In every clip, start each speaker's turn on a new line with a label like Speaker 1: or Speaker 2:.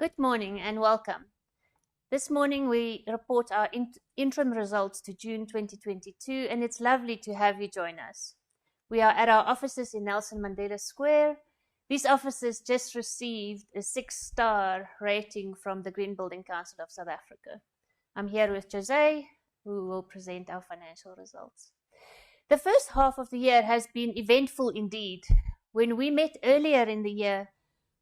Speaker 1: Good morning and welcome. This morning we report our interim results to June 2022, and it's lovely to have you join us. We are at our offices in Nelson Mandela Square. These offices just received a 6-star rating from the Green Building Council of South Africa. I'm here with Jose, who will present our financial results. The first half of the year has been eventful indeed. When we met earlier in the year,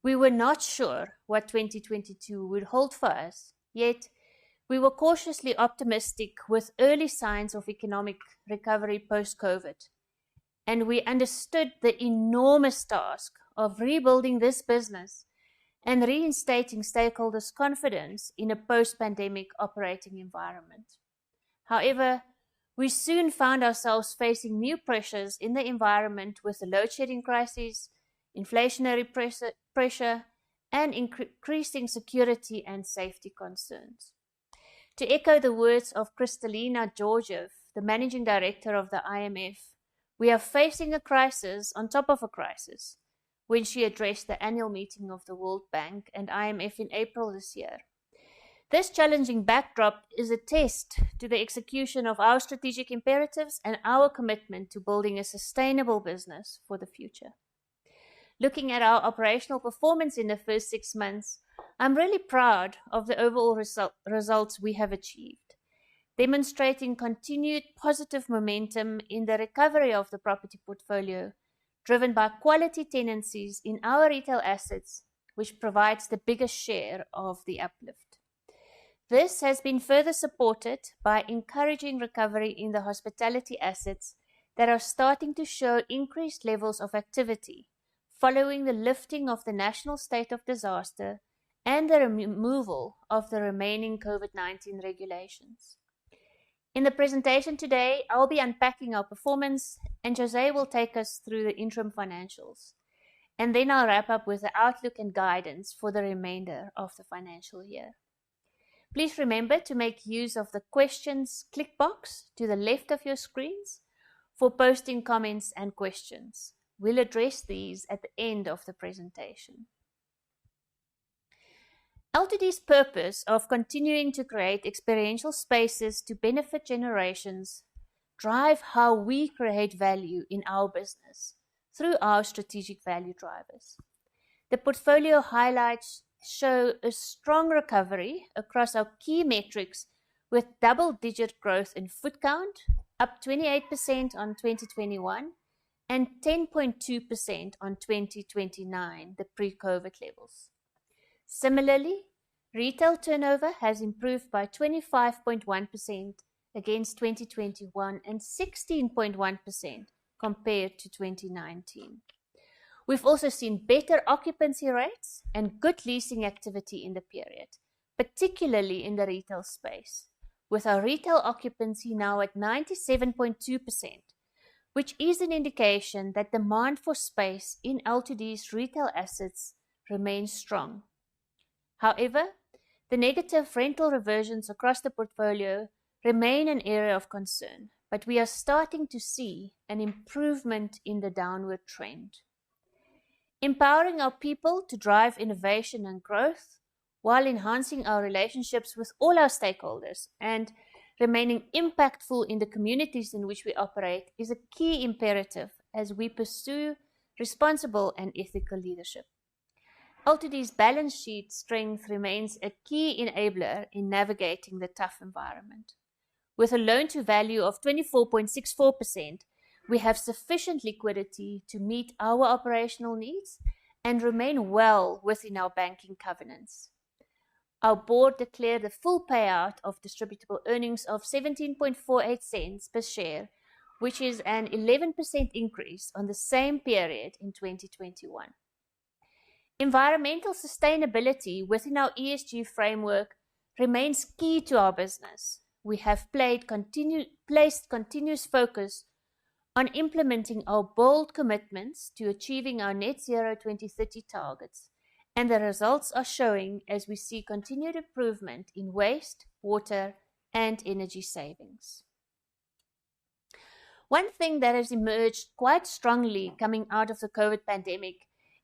Speaker 1: we were not sure what 2022 would hold for us, yet we were cautiously optimistic with early signs of economic recovery post-COVID. And we understood the enormous task of rebuilding this business and reinstating stakeholders' confidence in a post-pandemic operating environment. However, we soon found ourselves facing new pressures in the environment with the load shedding crisis, inflationary pressure, and increasing security and safety concerns. To echo the words of Kristalina Georgiev, the managing director of the IMF, we are facing a crisis on top of a crisis, when she addressed the annual meeting of the World Bank and IMF in April this year. This challenging backdrop is a test to the execution of our strategic imperatives and our commitment to building a sustainable business for the future. Looking at our operational performance in the first 6 months, I'm really proud of the overall results we have achieved, demonstrating continued positive momentum in the recovery of the property portfolio, driven by quality tenancies in our retail assets, which provides the biggest share of the uplift. This has been further supported by encouraging recovery in the hospitality assets that are starting to show increased levels of activity following the lifting of the national state of disaster and the removal of the remaining COVID-19 regulations. In the presentation today, I'll be unpacking our performance, and Jose will take us through the interim financials. And then I'll wrap up with the outlook and guidance for the remainder of the financial year. Please remember to make use of the questions click box to the left of your screens for posting comments and questions. We'll address these at the end of the presentation. LTD's purpose of continuing to create experiential spaces to benefit generations drive how we create value in our business through our strategic value drivers. The portfolio highlights show a strong recovery across our key metrics with double-digit growth in foot count, up 28% on 2021 and 10.2% on 2029, the pre-COVID levels. Similarly, retail turnover has improved by 25.1% against 2021 and 16.1% compared to 2019. We've also seen better occupancy rates and good leasing activity in the period, particularly in the retail space, with our retail occupancy now at 97.2%, which is an indication that demand for space in L2D's retail assets remains strong. However, the negative rental reversions across the portfolio remain an area of concern, but we are starting to see an improvement in the downward trend. Empowering our people to drive innovation and growth while enhancing our relationships with all our stakeholders and remaining impactful in the communities in which we operate is a key imperative as we pursue responsible and ethical leadership. L2D's balance sheet strength remains a key enabler in navigating the tough environment. With a loan-to-value of 24.64%, we have sufficient liquidity to meet our operational needs and remain well within our banking covenants. Our board declared a full payout of distributable earnings of 17.48 cents per share, which is an 11% increase on the same period in 2021. Environmental sustainability within our ESG framework remains key to our business. We have placed continuous focus on implementing our bold commitments to achieving our net zero 2030 targets, and the results are showing as we see continued improvement in waste, water, and energy savings. One thing that has emerged quite strongly coming out of the COVID pandemic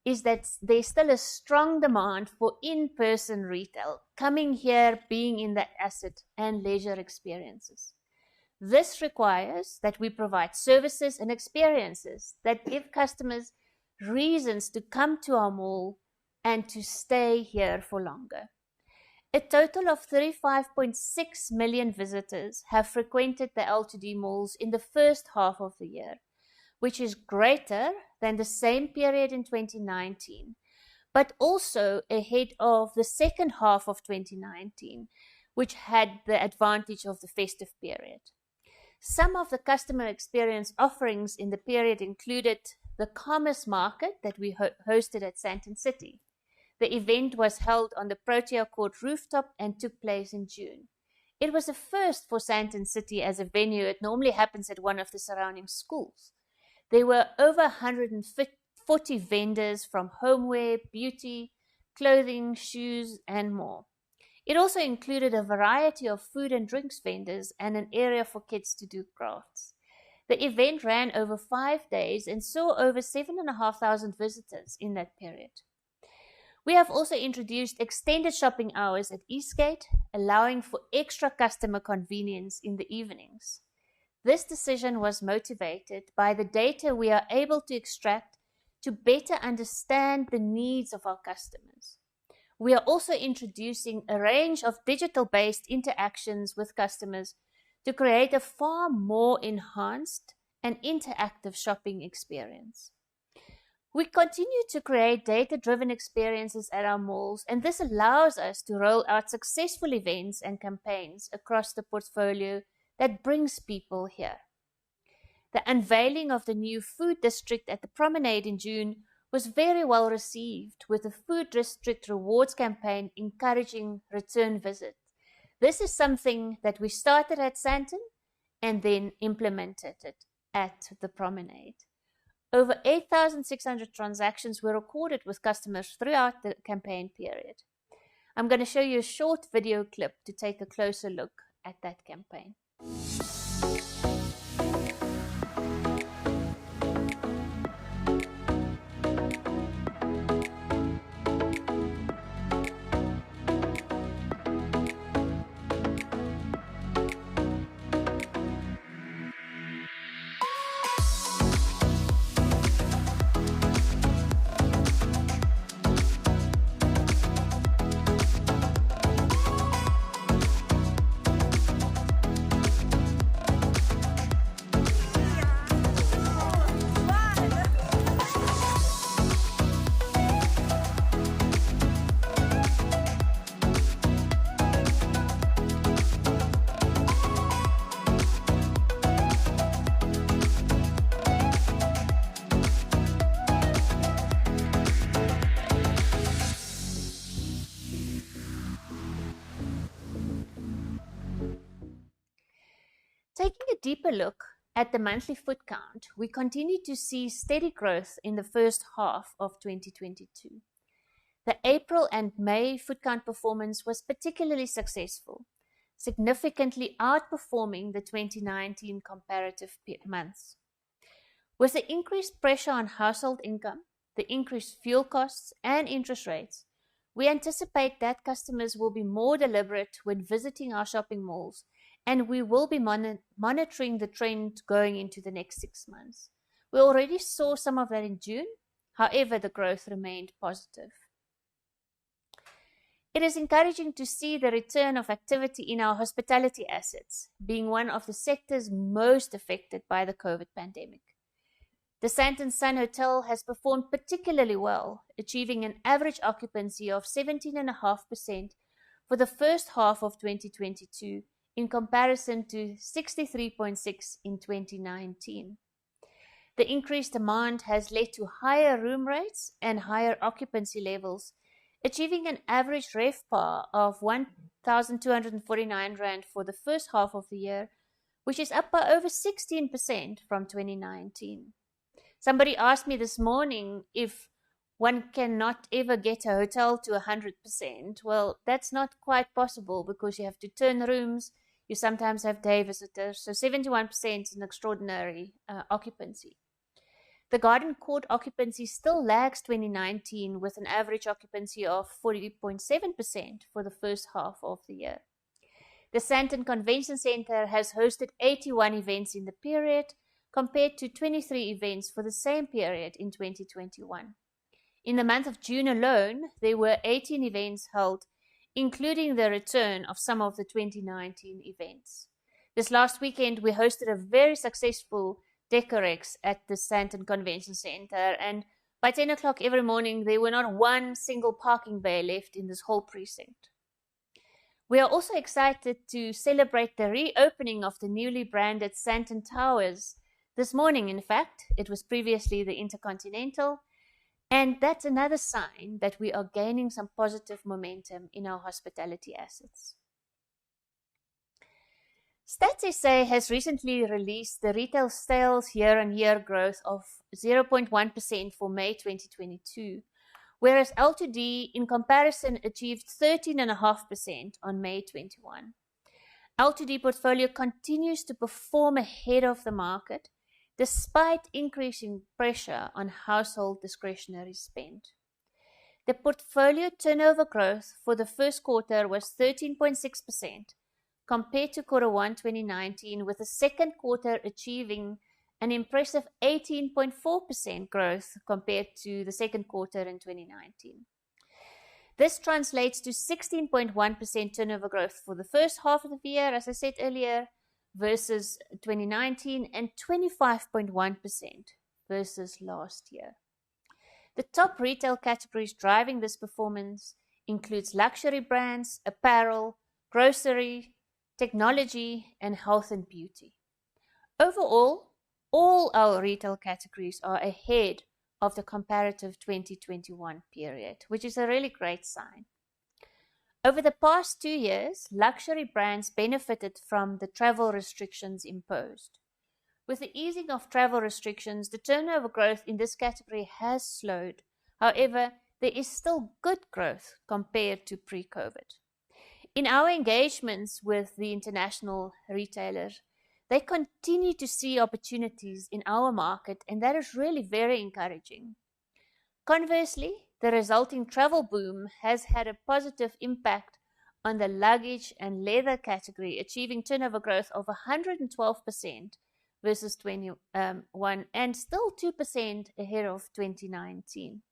Speaker 1: is that there's still a strong demand for in-person retail, coming here, being in the asset and leisure experiences. This requires that we provide services and experiences that give customers reasons to come to our mall and to stay here for longer. A total of 35.6 million visitors have frequented the L2D malls in the first half of the year, which is greater than the same period in 2019, but also ahead of the second half of 2019, which had the advantage of the festive period. Some of the customer experience offerings in the period included the commerce market that we hosted at Sandton City. The event was held on the Protea Court rooftop and took place in June. It was a first for Sandton City as a venue. It normally happens at one of the surrounding schools. There were over 140 vendors from homeware, beauty, clothing, shoes, and more. It also included a variety of food and drinks vendors and an area for kids to do crafts. The event ran over 5 days and saw over 7,500 visitors in that period. We have also introduced extended shopping hours at Eastgate, allowing for extra customer convenience in the evenings. This decision was motivated by the data we are able to extract to better understand the needs of our customers. We are also introducing a range of digital-based interactions with customers to create a far more enhanced and interactive shopping experience. We continue to create data-driven experiences at our malls, and this allows us to roll out successful events and campaigns across the portfolio that brings people here. The unveiling of the new food district at the Promenade in June was very well received, with the food district rewards campaign encouraging return visits. This is something that we started at Sandton and then implemented it at the Promenade. Over 8,600 transactions were recorded with customers throughout the campaign period. I'm going to show you a short video clip to take a closer look at that campaign. Taking a deeper look at the monthly foot count, we continue to see steady growth in the first half of 2022. The April and May foot count performance was particularly successful, significantly outperforming the 2019 comparative months. With the increased pressure on household income, the increased fuel costs, and interest rates, we anticipate that customers will be more deliberate when visiting our shopping malls, and we will be monitoring the trend going into the next 6 months. We already saw some of that in June, however, the growth remained positive. It is encouraging to see the return of activity in our hospitality assets, being one of the sectors most affected by the COVID pandemic. The Sandton Sun Hotel has performed particularly well, achieving an average occupancy of 17.5% for the first half of 2022, in comparison to 63.6% in 2019. The increased demand has led to higher room rates and higher occupancy levels, achieving an average RevPAR of 1,249 Rand for the first half of the year, which is up by over 16% from 2019. Somebody asked me this morning if one cannot ever get a hotel to 100%. Well, that's not quite possible because you have to turn rooms. You sometimes have day visitors, so 71% is an extraordinary occupancy. The Garden Court occupancy still lags 2019 with an average occupancy of 40.7% for the first half of the year. The Sandton Convention Centre has hosted 81 events in the period, compared to 23 events for the same period in 2021. In the month of June alone, there were 18 events held, including the return of some of the 2019 events. This last weekend, we hosted a very successful Decorex at the Sandton Convention Centre, and by 10 o'clock every morning, there were not one single parking bay left in this whole precinct. We are also excited to celebrate the reopening of the newly branded Sandton Towers. This morning, in fact, it was previously the Intercontinental, and that's another sign that we are gaining some positive momentum in our hospitality assets. Stats SA has recently released the retail sales year-on-year growth of 0.1% for May 2022, whereas L2D in comparison achieved 13.5% on May 21. L2D portfolio continues to perform ahead of the market, despite increasing pressure on household discretionary spend. The portfolio turnover growth for the first quarter was 13.6%, compared to quarter 1 2019, with the second quarter achieving an impressive 18.4% growth compared to the second quarter in 2019. This translates to 16.1% turnover growth for the first half of the year, as I said earlier, versus 2019, and 25.1% versus last year. The top retail categories driving this performance includes luxury brands, apparel, grocery, technology, and health and beauty. Overall, all our retail categories are ahead of the comparative 2021 period, which is a really great sign. Over the past 2 years, luxury brands benefited from the travel restrictions imposed. With the easing of travel restrictions, the turnover growth in this category has slowed. However, there is still good growth compared to pre-COVID. In our engagements with the international retailers, they continue to see opportunities in our market, and that is really very encouraging. Conversely, the resulting travel boom has had a positive impact on the luggage and leather category, achieving turnover growth of 112% versus 21 and still 2% ahead of 2019.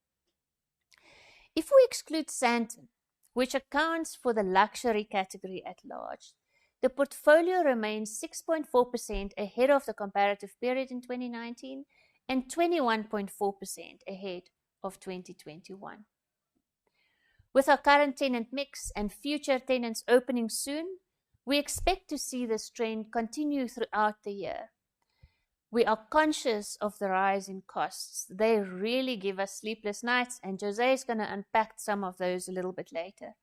Speaker 1: If we exclude Sandton, which accounts for the luxury category at large, the portfolio remains 6.4% ahead of the comparative period in 2019 and 21.4% ahead of 2021. With our current tenant mix and future tenants opening soon, we expect to see this trend continue throughout the year. We are conscious of the rise in costs. They really give us sleepless nights, and Jose is going to unpack some of those a little bit later.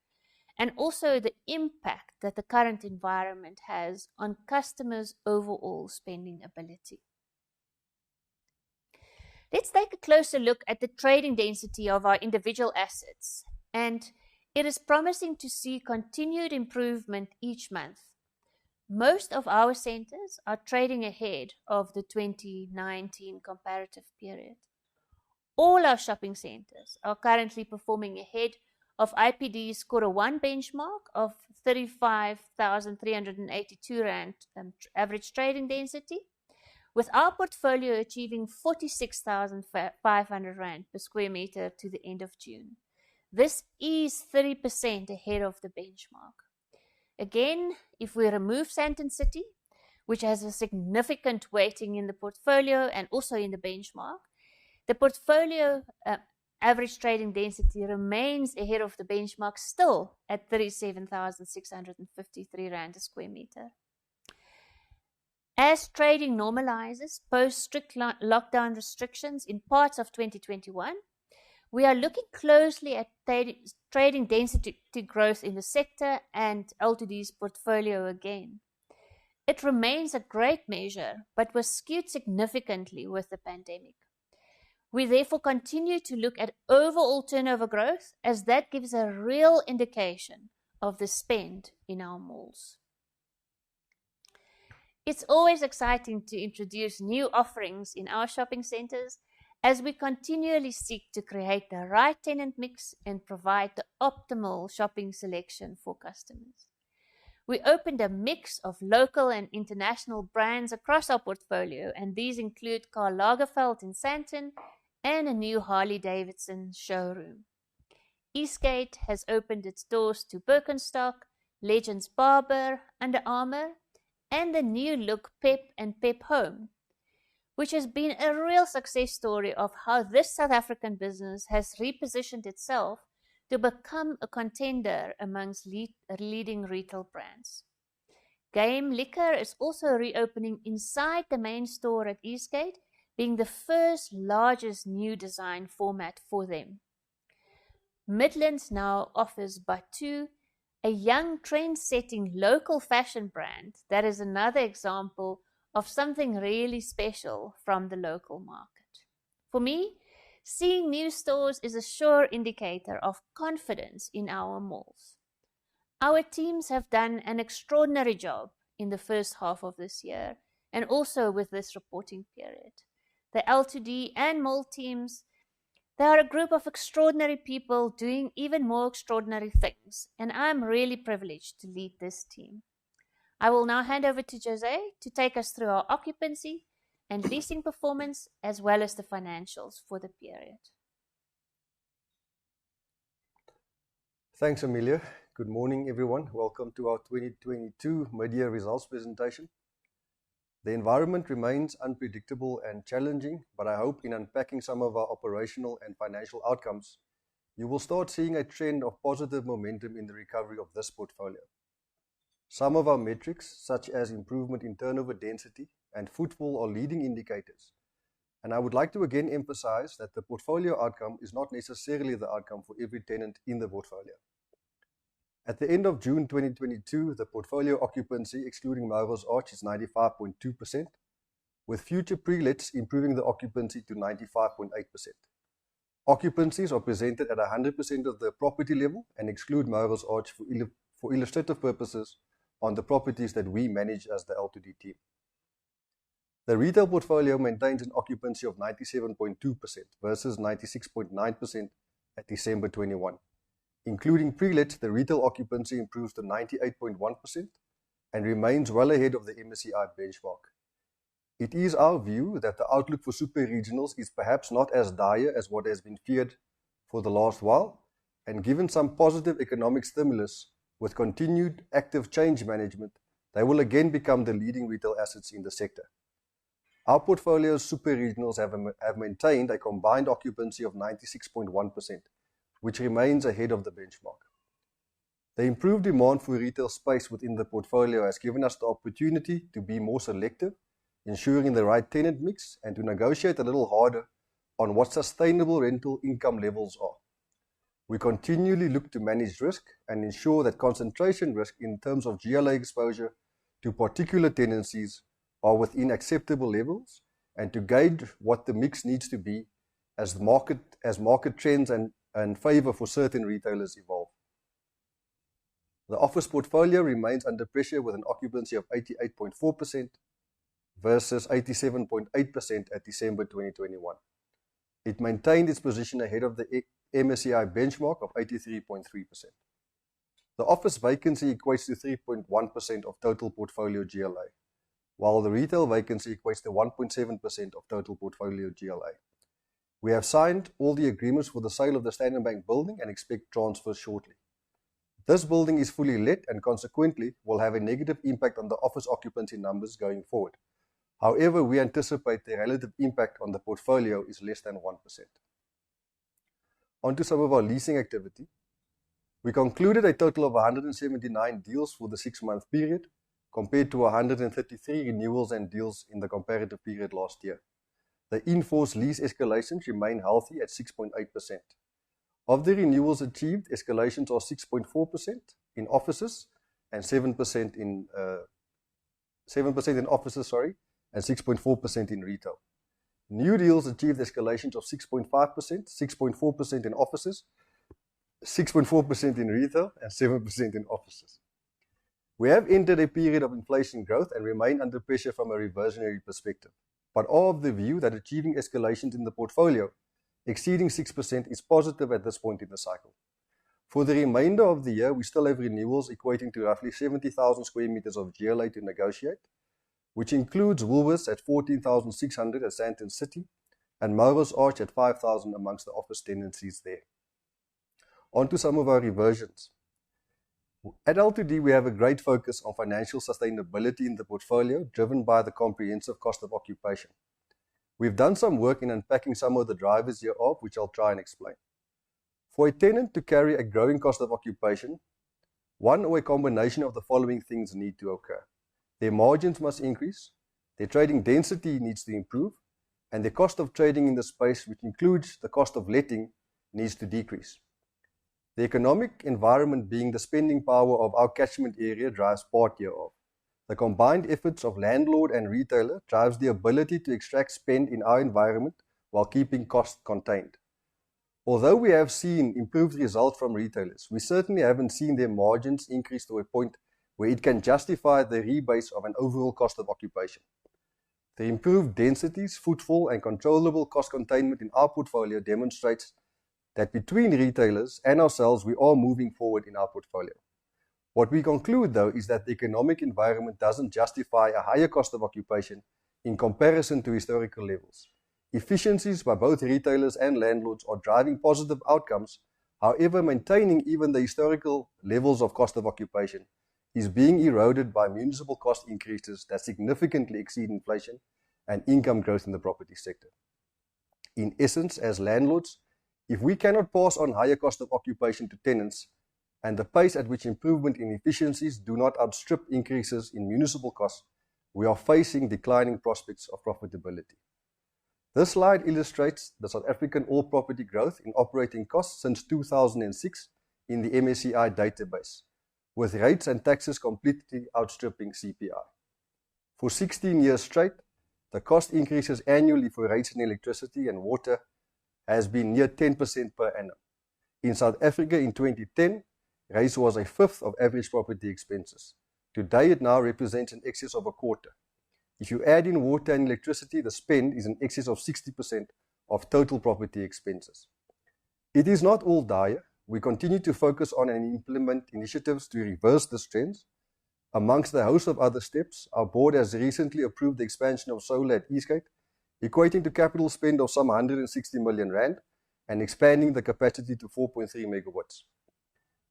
Speaker 1: And also the impact that the current environment has on customers' overall spending ability. Let's take a closer look at the trading density of our individual assets, and it is promising to see continued improvement each month. Most of our centers are trading ahead of the 2019 comparative period. All our shopping centers are currently performing ahead of IPD's quarter 1 benchmark of 35,382 Rand average trading density, with our portfolio achieving 46,500 Rand per square meter to the end of June. This is 30% ahead of the benchmark. Again, if we remove Sandton City, which has a significant weighting in the portfolio and also in the benchmark, the portfolio average trading density remains ahead of the benchmark, still at 37,653 Rand a square meter. As trading normalizes post strict lockdown restrictions in parts of 2021, we are looking closely at trading density growth in the sector and L2D's portfolio again. It remains a great measure, but was skewed significantly with the pandemic. We therefore continue to look at overall turnover growth, as that gives a real indication of the spend in our malls. It's always exciting to introduce new offerings in our shopping centers, as we continually seek to create the right tenant mix and provide the optimal shopping selection for customers. We opened a mix of local and international brands across our portfolio, and these include Karl Lagerfeld in Sandton and a new Harley-Davidson showroom. Eastgate has opened its doors to Birkenstock, Legends Barber, Under Armour, and the new look Pep and Pep Home, which has been a real success story of how this South African business has repositioned itself to become a contender amongst leading retail brands. Game Liquor is also reopening inside the main store at Eastgate, being the first largest new design format for them. Midlands now offers Batu, a young trend-setting local fashion brand that is another example of something really special from the local market. For me, seeing new stores is a sure indicator of confidence in our malls. Our teams have done an extraordinary job in the first half of this year and also with this reporting period. The L2D and mall teams, they are a group of extraordinary people doing even more extraordinary things, and I'm really privileged to lead this team. I will now hand over to Jose to take us through our occupancy and leasing performance as well as the financials for the period.
Speaker 2: Thanks, Amelia. Good morning, everyone. Welcome to our 2022 mid-year results presentation. The environment remains unpredictable and challenging, but I hope in unpacking some of our operational and financial outcomes, you will start seeing a trend of positive momentum in the recovery of this portfolio. Some of our metrics, such as improvement in turnover density and footfall, are leading indicators. And I would like to again emphasize that the portfolio outcome is not necessarily the outcome for every tenant in the portfolio. At the end of June 2022, the portfolio occupancy, excluding Melrose Arch, is 95.2%, with future pre-lets improving the occupancy to 95.8%. Occupancies are presented at 100% of the property level and exclude Melrose Arch for illustrative purposes on the properties that we manage as the L2D team. The retail portfolio maintains an occupancy of 97.2% versus 96.9% at December 21. Including pre-let, the retail occupancy improves to 98.1% and remains well ahead of the MSCI benchmark. It is our view that the outlook for super regionals is perhaps not as dire as what has been feared for the last while, and given some positive economic stimulus with continued active change management, they will again become the leading retail assets in the sector. Our portfolio's super regionals have maintained a combined occupancy of 96.1%, which remains ahead of the benchmark. The improved demand for retail space within the portfolio has given us the opportunity to be more selective, ensuring the right tenant mix, and to negotiate a little harder on what sustainable rental income levels are. We continually look to manage risk and ensure that concentration risk in terms of GLA exposure to particular tenancies are within acceptable levels, and to gauge what the mix needs to be as market trends and favour for certain retailers evolve. The office portfolio remains under pressure with an occupancy of 88.4% versus 87.8% at December 2021. It maintained its position ahead of the MSCI benchmark of 83.3%. The office vacancy equates to 3.1% of total portfolio GLA, while the retail vacancy equates to 1.7% of total portfolio GLA. We have signed all the agreements for the sale of the Standard Bank building and expect transfers shortly. This building is fully let and consequently will have a negative impact on the office occupancy numbers going forward. However, we anticipate the relative impact on the portfolio is less than 1%. On to some of our leasing activity. We concluded a total of 179 deals for the 6-month period, compared to 133 renewals and deals in the comparative period last year. The in-force lease escalations remain healthy at 6.8%. Of the renewals achieved, escalations are 6.4% in offices and 7% in offices, and 6.4% in retail. New deals achieved escalations of 6.5%, 6.4% in offices, 6.4% in retail, and 7% in offices. We have entered a period of inflation growth and remain under pressure from a reversionary perspective. but are of the view that achieving escalations in the portfolio exceeding 6% is positive at this point in the cycle. For the remainder of the year, we still have renewals equating to roughly 70,000 square meters of GLA to negotiate, which includes Woolworths at 14,600 at Sandton City and Melrose Arch at 5,000 amongst the office tenancies there. On to some of our reversions. At L2D, we have a great focus on financial sustainability in the portfolio, driven by the comprehensive cost of occupation. We've done some work in unpacking some of the drivers hereof, which I'll try and explain. For a tenant to carry a growing cost of occupation, one or a combination of the following things need to occur. Their margins must increase, their trading density needs to improve, and the cost of trading in the space, which includes the cost of letting, needs to decrease. The economic environment being the spending power of our catchment area drives part hereof. The combined efforts of landlord and retailer drives the ability to extract spend in our environment while keeping costs contained. Although we have seen improved results from retailers, we certainly haven't seen their margins increase to a point where it can justify the rebase of an overall cost of occupation. The improved densities, footfall, and controllable cost containment in our portfolio demonstrates that between retailers and ourselves, we are moving forward in our portfolio. What we conclude, though, is that the economic environment doesn't justify a higher cost of occupation in comparison to historical levels. Efficiencies by both retailers and landlords are driving positive outcomes. However, maintaining even the historical levels of cost of occupation is being eroded by municipal cost increases that significantly exceed inflation and income growth in the property sector. In essence, as landlords, if we cannot pass on higher cost of occupation to tenants, and the pace at which improvement in efficiencies do not outstrip increases in municipal costs, we are facing declining prospects of profitability. This slide illustrates the South African all-property growth in operating costs since 2006 in the MSCI database, with rates and taxes completely outstripping CPI. For 16 years straight, the cost increases annually for rates in electricity and water has been near 10% per annum. In South Africa in 2010, rates was a fifth of average property expenses. Today it now represents in excess of a quarter. If you add in water and electricity, the spend is in excess of 60% of total property expenses. It is not all dire. We continue to focus on and implement initiatives to reverse this trend. Amongst the host of other steps, our board has recently approved the expansion of solar at Eastgate, equating to capital spend of some 160 million rand and expanding the capacity to 4.3 megawatts.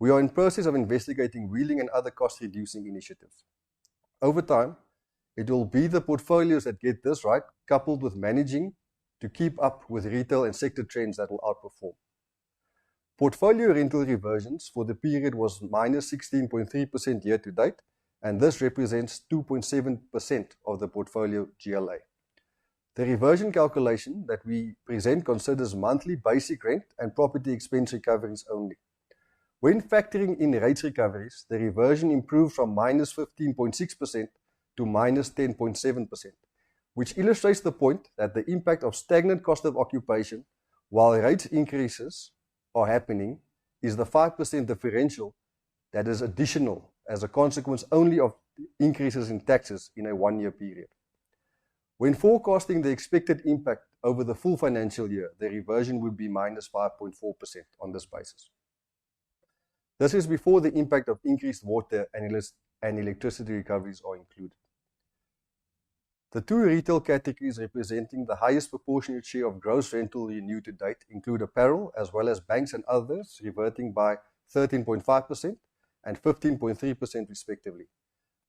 Speaker 2: We are in process of investigating wheeling and other cost-reducing initiatives. Over time, it will be the portfolios that get this right, coupled with managing to keep up with retail and sector trends that will outperform. Portfolio rental reversions for the period was minus 16.3% year to date, and this represents 2.7% of the portfolio GLA. The reversion calculation that we present considers monthly basic rent and property expense recoveries only. When factoring in rates recoveries, the reversion improved from minus 15.6% to minus 10.7%, which illustrates the point that the impact of stagnant cost of occupation while rates increases are happening is the 5% differential that is additional as a consequence only of increases in taxes in a one-year period. When forecasting the expected impact over the full financial year, the reversion would be minus 5.4% on this basis. This is before the impact of increased water and electricity recoveries are included. The two retail categories representing the highest proportionate share of gross rental renewed to date include apparel as well as banks and others, reverting by 13.5% and 15.3% respectively.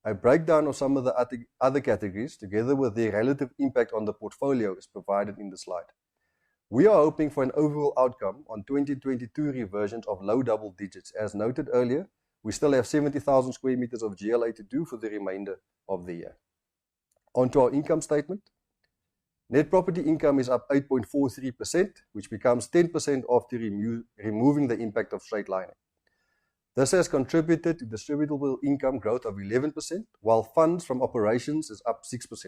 Speaker 2: A breakdown of some of the other categories, together with their relative impact on the portfolio, is provided in the slide. We are hoping for an overall outcome on 2022 reversions of low double digits. As noted earlier, we still have 70,000 square meters of GLA to do for the remainder of the year. Onto our income statement. Net property income is up 8.43%, which becomes 10% after removing the impact of straight lining. This has contributed to distributable income growth of 11%, while funds from operations is up 6%.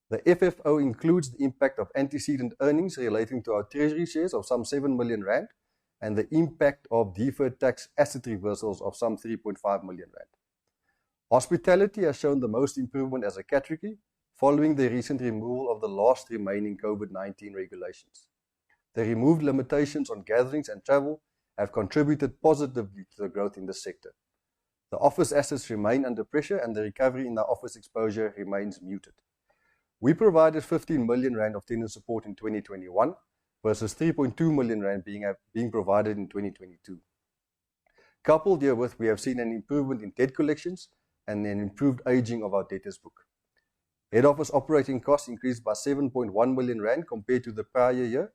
Speaker 2: The FFO includes the impact of antecedent earnings relating to our treasury shares of some 7 million rand and the impact of deferred tax asset reversals of some 3.5 million rand. Hospitality has shown the most improvement as a category, following the recent removal of the last remaining COVID-19 regulations. The removed limitations on gatherings and travel have contributed positively to the growth in the sector. The office assets remain under pressure and the recovery in our office exposure remains muted. We provided 15 million rand of tenant support in 2021 versus 3.2 million rand being provided in 2022. Coupled herewith, we have seen an improvement in debt collections and an improved aging of our debtors book. Head office operating costs increased by 7.1 million rand compared to the prior year,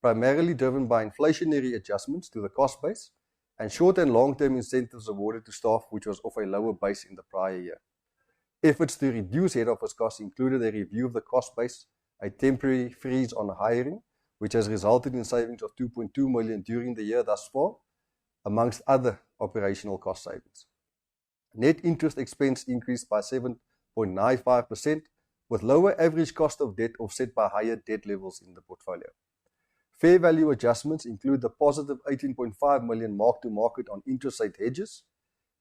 Speaker 2: primarily driven by inflationary adjustments to the cost base and short and long-term incentives awarded to staff, which was off a lower base in the prior year. Efforts to reduce head office costs included a review of the cost base, a temporary freeze on hiring, which has resulted in savings of 2.2 million during the year thus far, amongst other operational cost savings. Net interest expense increased by 7.95%, with lower average cost of debt offset by higher debt levels in the portfolio. Fair value adjustments include the positive 18.5 million mark-to-market on interest rate hedges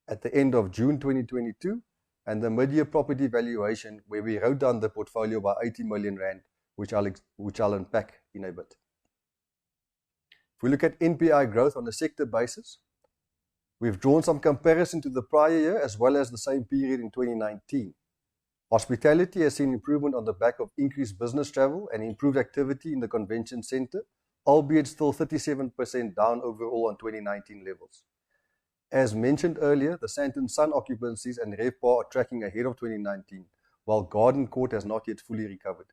Speaker 2: at the end of June 2022 and the mid-year property valuation where we wrote down the portfolio by 80 million rand, which I'll unpack in a bit. If we look at NPI growth on a sector basis, we've drawn some comparison to the prior year as well as the same period in 2019. Hospitality has seen improvement on the back of increased business travel and improved activity in the convention centre, albeit still 37% down overall on 2019 levels. As mentioned earlier, the Sandton Sun occupancies and RevPAR are tracking ahead of 2019, while Garden Court has not yet fully recovered.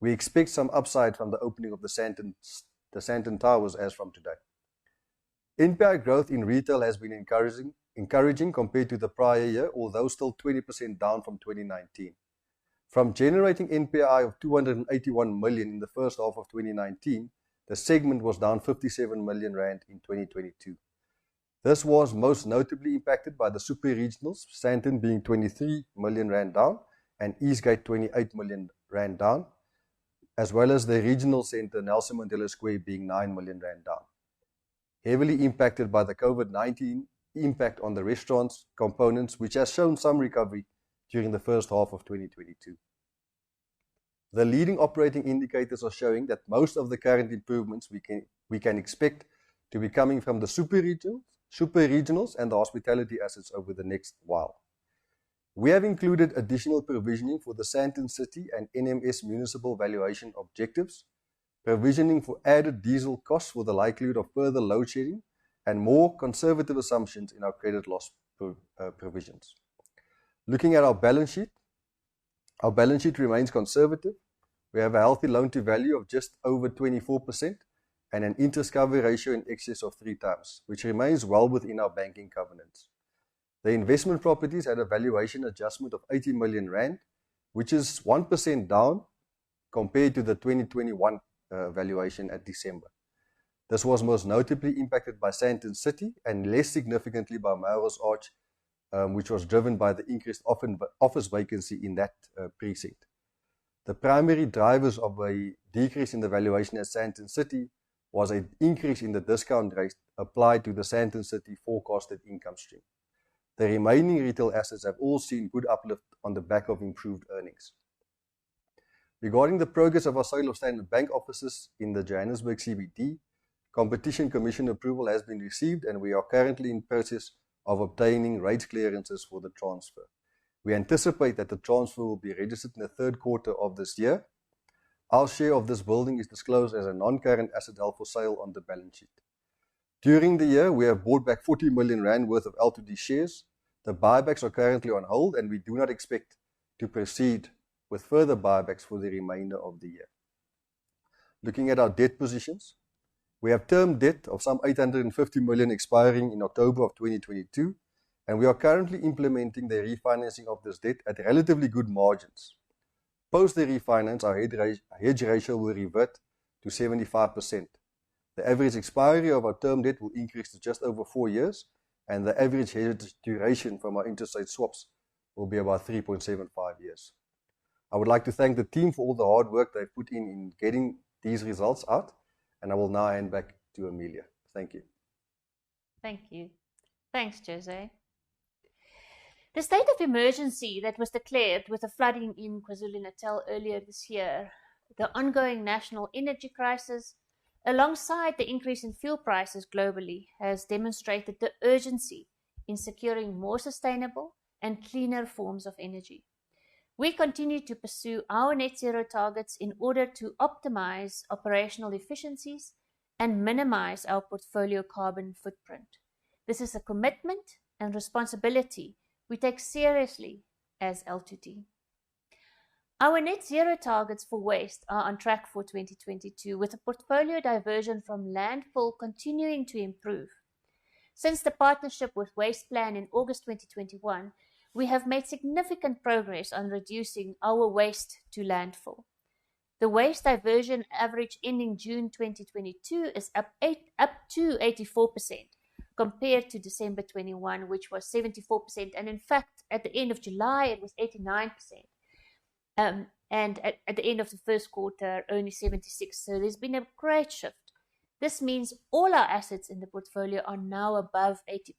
Speaker 2: We expect some upside from the opening of the Sandton Towers as from today. NPI growth in retail has been encouraging compared to the prior year, although still 20% down from 2019. From generating NPI of 281 million in the first half of 2019, the segment was down 57 million rand in 2022. This was most notably impacted by the super regionals, Sandton being 23 million rand down and Eastgate 28 million rand down, as well as the regional centre Nelson Mandela Square being 9 million rand down. Heavily impacted by the COVID-19 impact on the restaurants components, which has shown some recovery during the first half of 2022. The leading operating indicators are showing that most of the current improvements we can expect to be coming from the super regionals and the hospitality assets over the next while. We have included additional provisioning for the Sandton City and NMS municipal valuation objectives, provisioning for added diesel costs for the likelihood of further load shedding, and more conservative assumptions in our credit loss provisions. Looking at our balance sheet remains conservative. We have a healthy loan to value of just over 24% and an interest cover ratio in excess of 3 times, which remains well within our banking covenants. The investment properties had a valuation adjustment of 80 million rand, which is 1% down compared to the 2021 valuation at December. This was most notably impacted by Sandton City and less significantly by Melrose Arch, which was driven by the increased office vacancy in that precinct. The primary drivers of a decrease in the valuation at Sandton City was an increase in the discount rate applied to the Sandton City forecasted income stream. The remaining retail assets have all seen good uplift on the back of improved earnings. Regarding the progress of our sale of Standard Bank offices in the Johannesburg CBD, Competition Commission approval has been received and we are currently in process of obtaining rates clearances for the transfer. We anticipate that the transfer will be registered in the third quarter of this year. Our share of this building is disclosed as a non-current asset held for sale on the balance sheet. During the year, we have bought back 40 million rand worth of L2D shares. The buybacks are currently on hold and we do not expect to proceed with further buybacks for the remainder of the year. Looking at our debt positions, we have term debt of some 850 million expiring in October of 2022, and we are currently implementing the refinancing of this debt at relatively good margins. Post the refinance, our hedge ratio will revert to 75%. The average expiry of our term debt will increase to just over 4 years, and the average hedge duration from our interest rate swaps will be about 3.75 years. I would like to thank the team for all the hard work they've put in getting these results out, and I will now hand back to Amelia. Thank you.
Speaker 1: Thank you. Thanks, Jose. The state of emergency that was declared with the flooding in KwaZulu-Natal earlier this year, the ongoing national energy crisis, alongside the increase in fuel prices globally, has demonstrated the urgency in securing more sustainable and cleaner forms of energy. We continue to pursue our net zero targets in order to optimize operational efficiencies and minimize our portfolio carbon footprint. This is a commitment and responsibility we take seriously as L2D. Our net zero targets for waste are on track for 2022, with the portfolio diversion from landfill continuing to improve. Since the partnership with Waste Plan in August 2021, we have made significant progress on reducing our waste to landfill. The waste diversion average ending June 2022 is up to 84% compared to December 21, which was 74%. And in fact, at the end of July, it was 89%. And at the end of the first quarter, only 76%. So there's been a great shift. This means all our assets in the portfolio are now above 80%.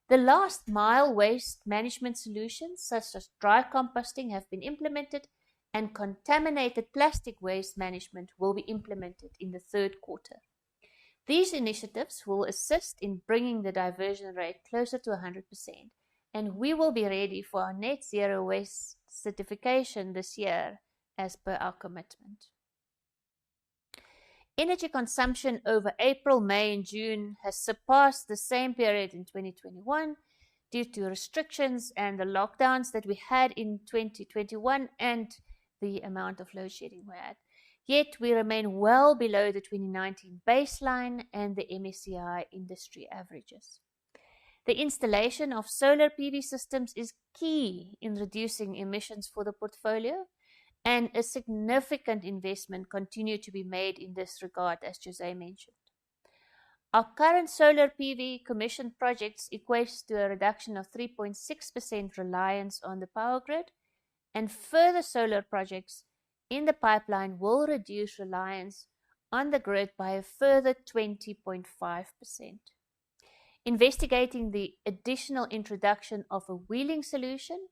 Speaker 1: The last mile waste management solutions, such as dry composting, have been implemented, and contaminated plastic waste management will be implemented in the third quarter. These initiatives will assist in bringing the diversion rate closer to 100%, and we will be ready for our net zero waste certification this year as per our commitment. Energy consumption over April, May, and June has surpassed the same period in 2021 due to restrictions and the lockdowns that we had in 2021 and the amount of load shedding we had. Yet we remain well below the 2019 baseline and the MSCI industry averages. The installation of solar PV systems is key in reducing emissions for the portfolio, and a significant investment continues to be made in this regard, as Jose mentioned. Our current solar PV commissioned projects equates to a reduction of 3.6% reliance on the power grid, and further solar projects in the pipeline will reduce reliance on the grid by a further 20.5%. Investigating the additional introduction of a wheeling solution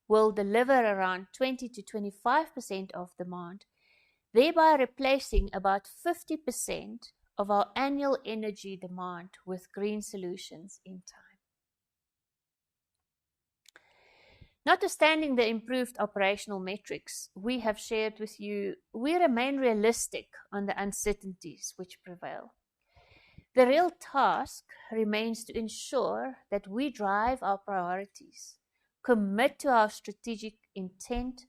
Speaker 1: will deliver around 20 to 25% of demand, thereby replacing about 50% of our annual energy demand with green solutions in time. Notwithstanding the improved operational metrics we have shared with you, we remain realistic on the uncertainties which prevail. The real task remains to ensure that we drive our priorities, commit to our strategic intent,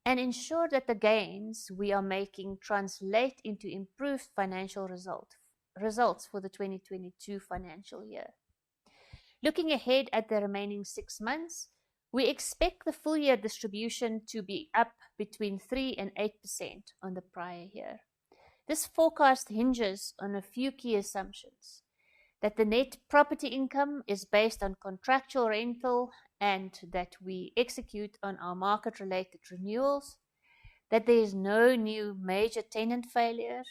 Speaker 1: and ensure that the gains we are making translate into improved financial results for the 2022 financial year. Looking ahead at the remaining 6 months, we expect the full year distribution to be up between 3 and 8% on the prior year. This forecast hinges on a few key assumptions: that the net property income is based on contractual rental and that we execute on our market-related renewals, that there is no new major tenant failures,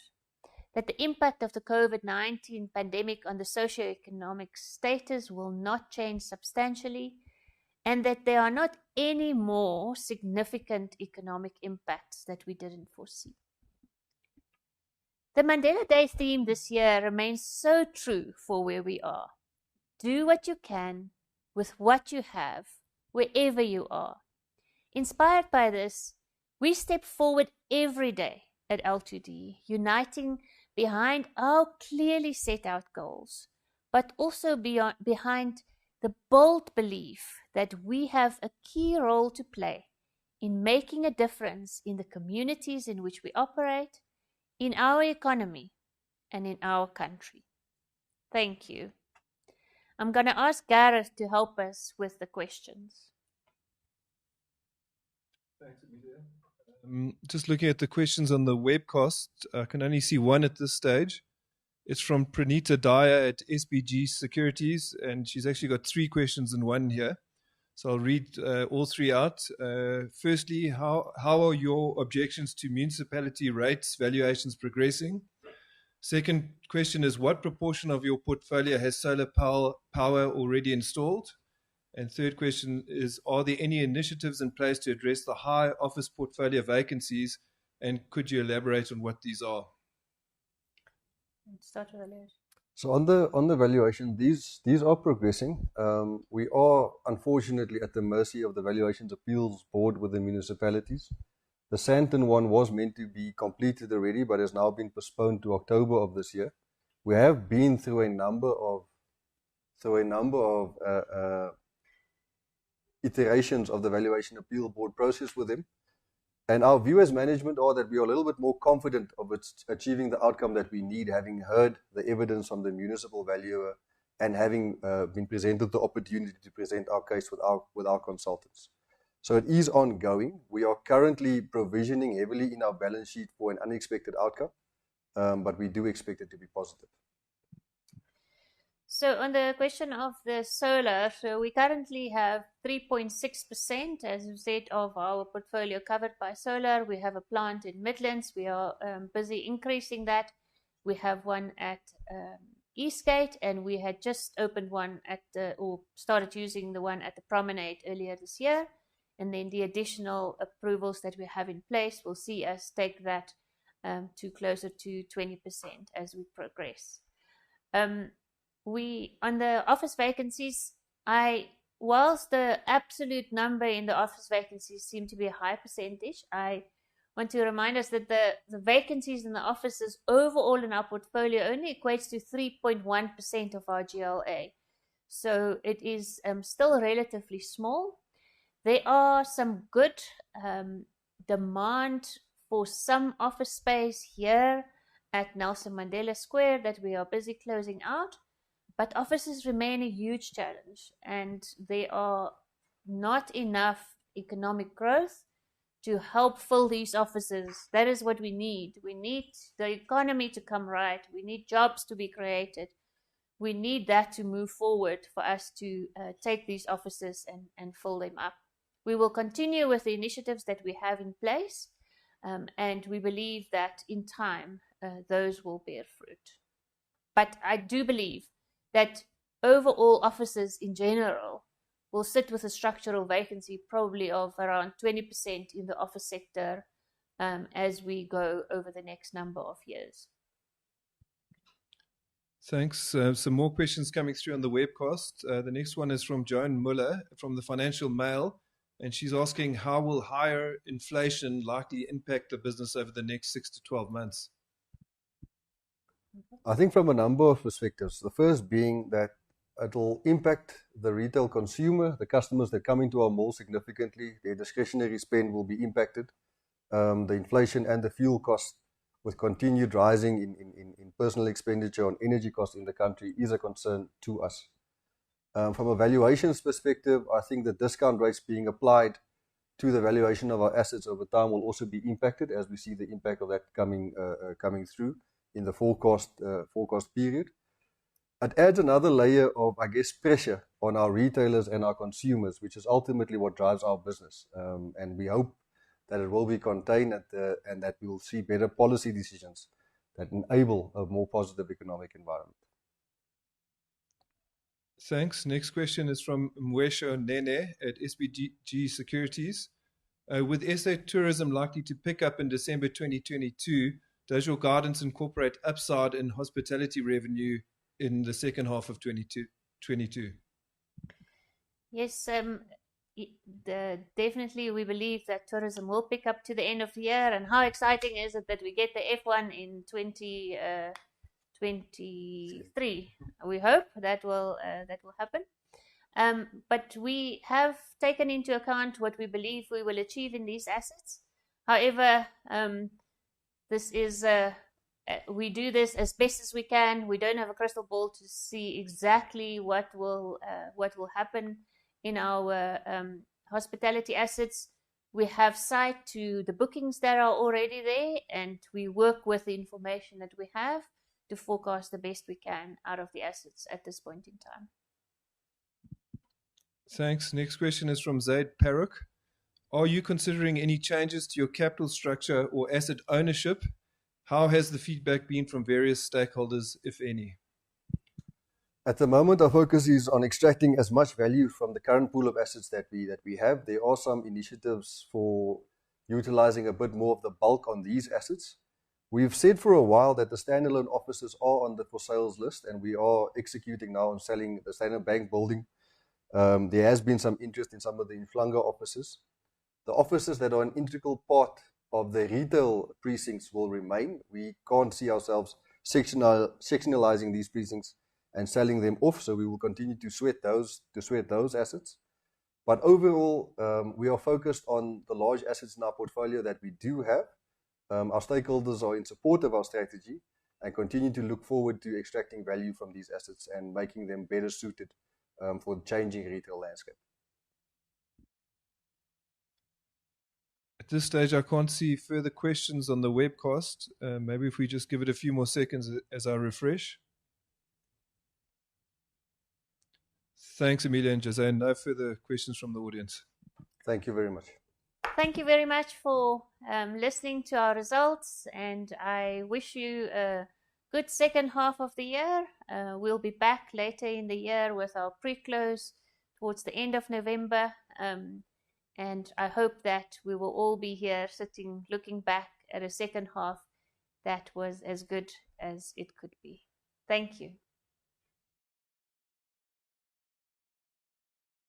Speaker 1: that the impact of the COVID-19 pandemic on the socioeconomic status will not change substantially, and that there are not any more significant economic impacts that we didn't foresee. The Mandela Day theme this year remains so true for where we are. Do what you can with what you have, wherever you are. Inspired by this, we step forward every day at L2D, uniting behind our clearly set out goals, but also behind the bold belief that we have a key role to play in making a difference in the communities in which we operate, in our economy, and in our country. Thank you. I'm going to ask Gareth to help us with the questions.
Speaker 3: Thanks, Amelia. Just looking at the questions on the webcast, I can only see one at this stage. It's from Pranita Daya at SBG Securities, and she's actually got 3 questions in one here. So I'll read all 3 out. Firstly, how are your objections to municipality rates valuations progressing? Second question is, what proportion of your portfolio has solar power already installed? And third question is, are there any initiatives in place to address the high office portfolio vacancies, and could you elaborate on what these are?
Speaker 1: Start with Elias.
Speaker 2: So on the valuation, these are progressing. We are unfortunately at the mercy of the Valuations Appeals Board with the municipalities. The Sandton one was meant to be completed already, but has now been postponed to October of this year. We have been through a number of iterations of the Valuation Appeal Board process with them. And our view as management are that we are a little bit more confident of achieving the outcome that we need, having heard the evidence from the municipal valuer and having been presented the opportunity to present our case with our consultants. So it is ongoing. We are currently provisioning heavily in our balance sheet for an unexpected outcome, but we do expect it to be positive.
Speaker 1: So on the question of the solar, so we currently have 3.6%, as you said, of our portfolio covered by solar. We have a plant in Midlands. We are busy increasing that. We have one at Eastgate, and we had just opened one or started using the one at the Promenade earlier this year. And then the additional approvals that we have in place will see us take that to closer to 20% as we progress. On the office vacancies, whilst the absolute number in the office vacancies seem to be a high percentage, I want to remind us that the vacancies in the offices overall in our portfolio only equates to 3.1% of our GLA. So it is still relatively small. There are some good demand for some office space here at Nelson Mandela Square that we are busy closing out. But offices remain a huge challenge, and there are not enough economic growth to help fill these offices. That is what we need. We need the economy to come right. We need jobs to be created. We need that to move forward for us to take these offices and fill them up. We will continue with the initiatives that we have in place, and we believe that in time those will bear fruit. But I do believe that overall offices in general will sit with a structural vacancy probably of around 20% in the office sector as we go over the next number of years.
Speaker 3: Thanks. Some more questions coming through on the webcast. The next one is from Joan Muller from the Financial Mail, and she's asking, how will higher inflation likely impact the business over the next 6 to 12 months?
Speaker 2: I think from a number of perspectives. The first being that it will impact the retail consumer, the customers that come into our mall significantly. Their discretionary spend will be impacted. The inflation and the fuel cost with continued rising in personal expenditure on energy costs in the country is a concern to us. From a valuations perspective, I think the discount rates being applied to the valuation of our assets over time will also be impacted as we see the impact of that coming through in the forecast period. It adds another layer of, I guess, pressure on our retailers and our consumers, which is ultimately what drives our business. And we hope that it will be contained and that we will see better policy decisions that enable a more positive economic environment.
Speaker 3: Thanks. Next question is from Mwesho Nene at SBG Securities. With SA tourism likely to pick up in December 2022, does your guidance incorporate upside in hospitality revenue in the second half of 2022?
Speaker 1: Yes, definitely we believe that tourism will pick up to the end of the year. And how exciting is it that we get the F1 in 2023? We hope that will happen. But we have taken into account what we believe we will achieve in these assets. However, this is we do this as best as we can. We don't have a crystal ball to see exactly what will happen in our hospitality assets. We have sight to the bookings that are already there, and we work with the information that we have to forecast the best we can out of the assets at this point in time.
Speaker 3: Thanks. Next question is from Zaid Paruk. Are you considering any changes to your capital structure or asset ownership? How has the feedback been from various stakeholders, if any?
Speaker 2: At the moment, our focus is on extracting as much value from the current pool of assets that we have. There are some initiatives for utilizing a bit more of the bulk on these assets. We've said for a while that the standalone offices are on the for sales list, and we are executing now on selling the Standard Bank building. There has been some interest in some of the Inflanga offices. The offices that are an integral part of the retail precincts will remain. We can't see ourselves sectionalizing these precincts and selling them off, so we will continue to sweat those assets. But overall, we are focused on the large assets in our portfolio that we do have. Our stakeholders are in support of our strategy and continue to look forward to extracting value from these assets and making them better suited for the changing retail landscape.
Speaker 3: At this stage, I can't see further questions on the webcast. Maybe if we just give it a few more seconds as I refresh. Thanks, Amelia and Jose. No further questions from the audience.
Speaker 2: Thank you very much.
Speaker 1: Thank you very much for listening to our results, and I wish you a good second half of the year. We'll be back later in the year with our pre-close towards the end of November, and I hope that we will all be here sitting looking back at a second half that was as good as it could be. Thank you.